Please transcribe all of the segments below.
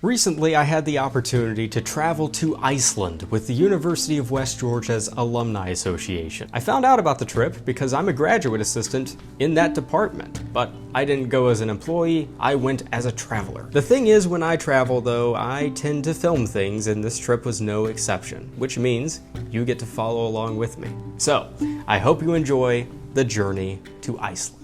Recently, I had the opportunity to travel to Iceland with the University of West Georgia's Alumni Association. I found out about the trip because I'm a graduate assistant in that department, but I didn't go as an employee, I went as a traveler. The thing is, when I travel though, I tend to film things, and this trip was no exception, which means you get to follow along with me. So, I hope you enjoy the journey to Iceland.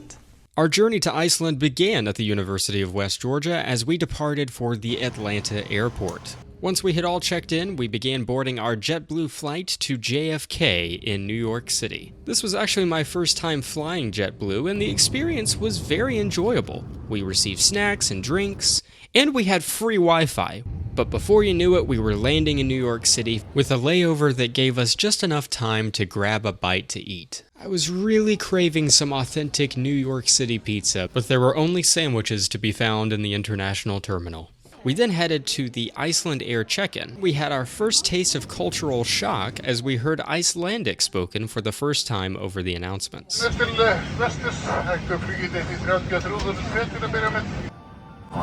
Our journey to Iceland began at the University of West Georgia as we departed for the Atlanta airport. Once we had all checked in, we began boarding our JetBlue flight to JFK in New York City. This was actually my first time flying JetBlue, and the experience was very enjoyable. We received snacks and drinks, and we had free Wi-Fi. But before you knew it, we were landing in New York City with a layover that gave us just enough time to grab a bite to eat. I was really craving some authentic New York City pizza, but there were only sandwiches to be found in the international terminal. We then headed to the Iceland Air check-in. We had our first taste of cultural shock as we heard Icelandic spoken for the first time over the announcements. On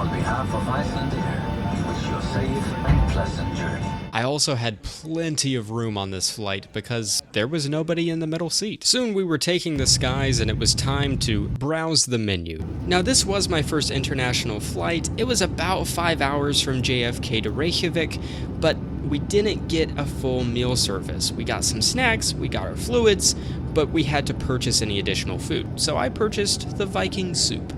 behalf of Iceland Air, we wish you a safe and pleasant journey. I also had plenty of room on this flight because there was nobody in the middle seat. Soon we were taking the skies and it was time to browse the menu. Now this was my first international flight. It was about 5 hours from JFK to Reykjavik, but we didn't get a full meal service. We got some snacks, we got our fluids, but we had to purchase any additional food. So I purchased the Viking soup.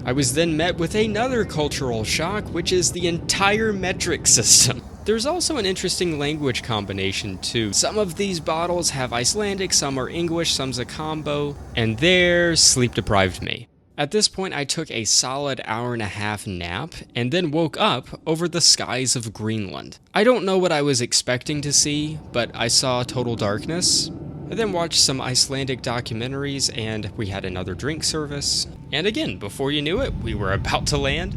I was then met with another cultural shock, which is the entire metric system. There's also an interesting language combination too. Some of these bottles have Icelandic, some are English, some's a combo, and there sleep deprived me. At this point, I took a solid hour-and-a-half nap and then woke up over the skies of Greenland. I don't know what I was expecting to see, but I saw total darkness. I then watched some Icelandic documentaries and we had another drink service. And again, before you knew it, we were about to land.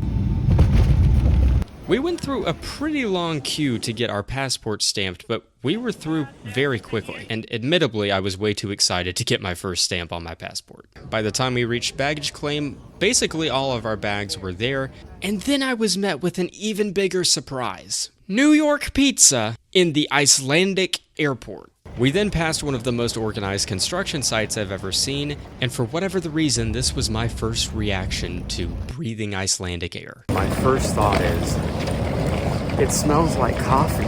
We went through a pretty long queue to get our passport stamped, but we were through very quickly. And admittedly, I was way too excited to get my first stamp on my passport. By the time we reached baggage claim, basically all of our bags were there. And then I was met with an even bigger surprise. New York pizza in the Icelandic airport. We then passed one of the most organized construction sites I've ever seen, and for whatever the reason, this was my first reaction to breathing Icelandic air. My first thought is, it smells like coffee.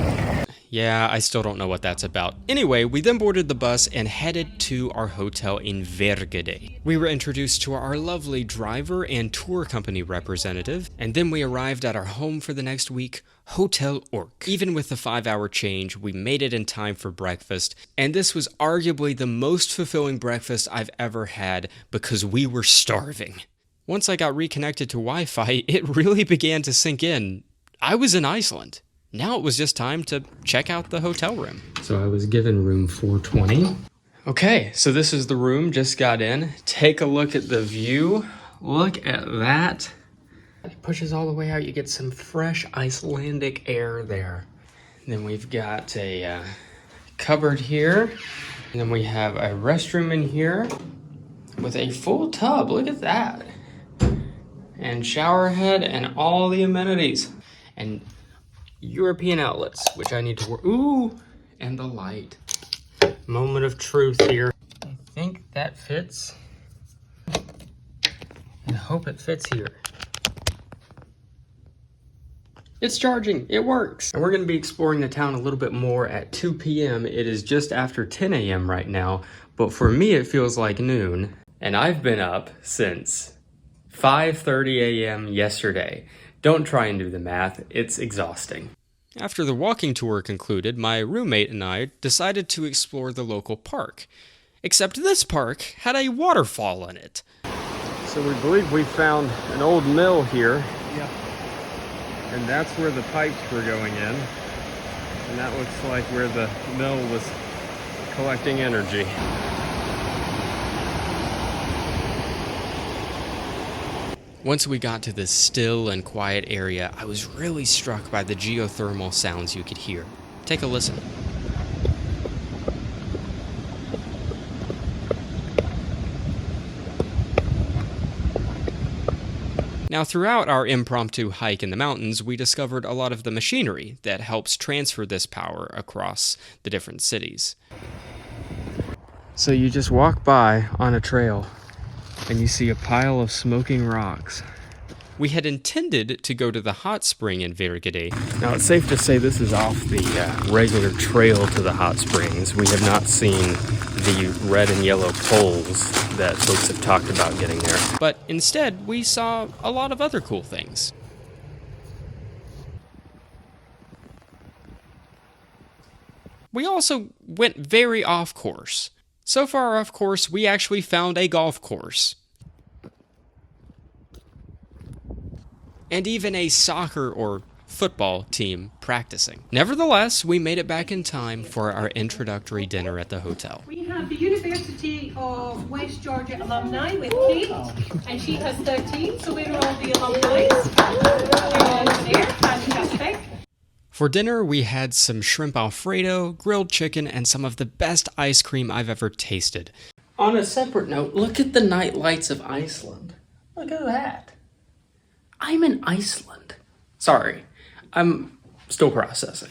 Yeah, I still don't know what that's about. Anyway, we then boarded the bus and headed to our hotel in Vergede. We were introduced to our lovely driver and tour company representative, and then we arrived at our home for the next week, Hotel Ork. Even with the 5-hour change, we made it in time for breakfast, and this was arguably the most fulfilling breakfast I've ever had because we were starving. Once I got reconnected to Wi-Fi, it really began to sink in. I was in Iceland. Now it was just time to check out the hotel room. So I was given room 420. Okay, so this is the room, just got in. Take a look at the view. Look at that. It pushes all the way out. You get some fresh Icelandic air there. And then we've got a cupboard here. And then we have a restroom in here with a full tub. Look at that. And shower head and all the amenities. And European outlets, which I need to work. Ooh, and the light. Moment of truth here. I think that fits. I hope it fits here. It's charging, it works. And we're gonna be exploring the town a little bit more at 2 p.m. It is just after 10 a.m. right now, but for me it feels like noon. And I've been up since 5:30 a.m. yesterday. Don't try and do the math, it's exhausting. After the walking tour concluded, my roommate and I decided to explore the local park. Except this park had a waterfall in it. So we believe we found an old mill here. Yeah. And that's where the pipes were going in. And that looks like where the mill was collecting energy. Once we got to this still and quiet area, I was really struck by the geothermal sounds you could hear. Take a listen. Now, throughout our impromptu hike in the mountains, we discovered a lot of the machinery that helps transfer this power across the different cities. So you just walk by on a trail and you see a pile of smoking rocks. We had intended to go to the hot spring in Vergade. Now, it's safe to say this is off the regular trail to the hot springs. We have not seen the red and yellow poles that folks have talked about getting there. But instead, we saw a lot of other cool things. We also went very off course. So far off course, we actually found a golf course. And even a soccer or football team practicing. Nevertheless, we made it back in time for our introductory dinner at the hotel. We have the University of West Georgia alumni with Kate, and she has 13, so we're all the alumni. We're all there, fantastic. For dinner, we had some shrimp Alfredo, grilled chicken, and some of the best ice cream I've ever tasted. On a separate note, look at the night lights of Iceland. Look at that. I'm in Iceland. Sorry, I'm still processing.